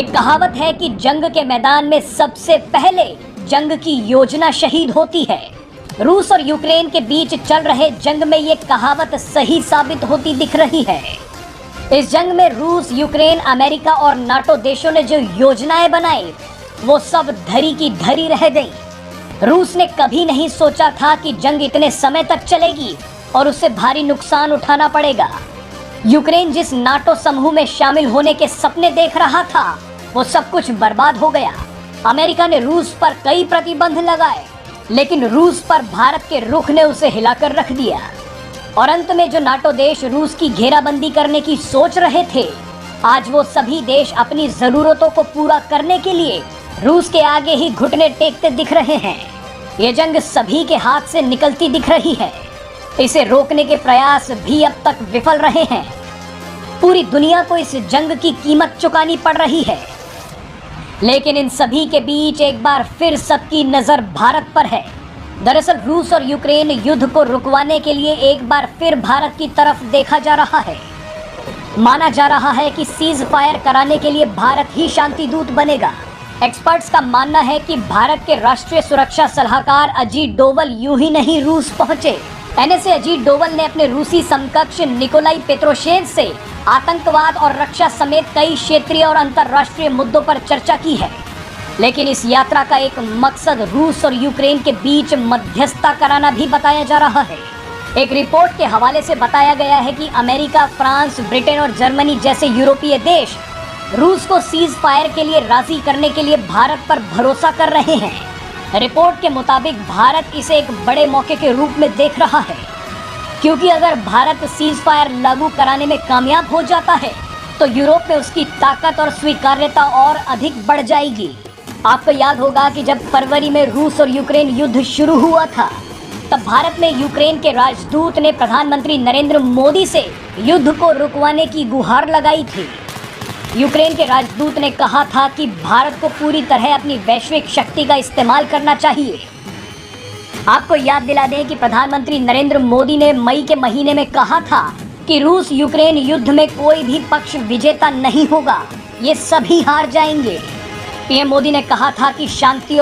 एक कहावत है कि जंग के मैदान में सबसे पहले जंग की योजना शहीद होती है। रूस और यूक्रेन के बीच चल रहे जंग में ये कहावत सही साबित होती दिख रही है। इस जंग में रूस, यूक्रेन, अमेरिका और नाटो देशों ने जो योजनाएं बनाई वो सब धरी की धरी रह गई। रूस ने कभी नहीं सोचा था कि जंग इतने समय तक चलेगी और उससे भारी नुकसान उठाना पड़ेगा। यूक्रेन जिस नाटो समूह में शामिल होने के सपने देख रहा था वो सब कुछ बर्बाद हो गया। अमेरिका ने रूस पर कई प्रतिबंध लगाए, लेकिन रूस पर भारत के रुख ने उसे हिलाकर रख दिया। और अंत में जो नाटो देश रूस की घेराबंदी करने की सोच रहे थे, आज वो सभी देश अपनी जरूरतों को पूरा करने के लिए रूस के आगे ही घुटने टेकते दिख रहे हैं। ये जंग सभी के हाथ से निकलती दिख रही है। इसे रोकने के प्रयास भी अब तक विफल रहे हैं। पूरी दुनिया को इस जंग की कीमत चुकानी पड़ रही है। लेकिन इन सभी के बीच एक बार फिर सबकी नजर भारत पर है। दरअसल रूस और यूक्रेन युद्ध को रुकवाने के लिए एक बार फिर भारत की तरफ देखा जा रहा है। माना जा रहा है कि सीज फायर कराने के लिए भारत ही शांति दूत बनेगा। एक्सपर्ट्स का मानना है कि भारत के राष्ट्रीय सुरक्षा सलाहकार अजीत डोवल यूं ही नहीं रूस पहुंचे। एनएसए अजीत डोवल ने अपने रूसी समकक्ष निकोलाई पेत्रोशेव से आतंकवाद और रक्षा समेत कई क्षेत्रीय और अंतर्राष्ट्रीय मुद्दों पर चर्चा की है। लेकिन इस यात्रा का एक मकसद रूस और यूक्रेन के बीच मध्यस्थता कराना भी बताया जा रहा है। एक रिपोर्ट के हवाले से बताया गया है कि अमेरिका, फ्रांस, ब्रिटेन और जर्मनी जैसे यूरोपीय देश रूस को सीज फायर के लिए राजी करने के लिए भारत पर भरोसा कर रहे हैं। रिपोर्ट के मुताबिक भारत इसे एक बड़े मौके के रूप में देख रहा है, क्योंकि अगर भारत सीज फायर लागू कराने में कामयाब हो जाता है तो यूरोप में उसकी ताकत और स्वीकार्यता और अधिक बढ़ जाएगी। आपको याद होगा कि जब फरवरी में रूस और यूक्रेन युद्ध शुरू हुआ था, तब भारत में यूक्रेन के राजदूत ने प्रधानमंत्री नरेंद्र मोदी से युद्ध को रुकवाने की गुहार लगाई थी। यूक्रेन के राजदूत ने कहा था कि भारत को पूरी तरह अपनी वैश्विक शक्ति का इस्तेमाल करना चाहिए। आपको याद दिला दें कि प्रधानमंत्री नरेंद्र मोदी ने मई के महीने में कहा था कि रूस यूक्रेन युद्ध में कोई भी पक्ष विजेता नहीं होगा, ये सभी हार जाएंगे। पीएम मोदी ने कहा था कि शांति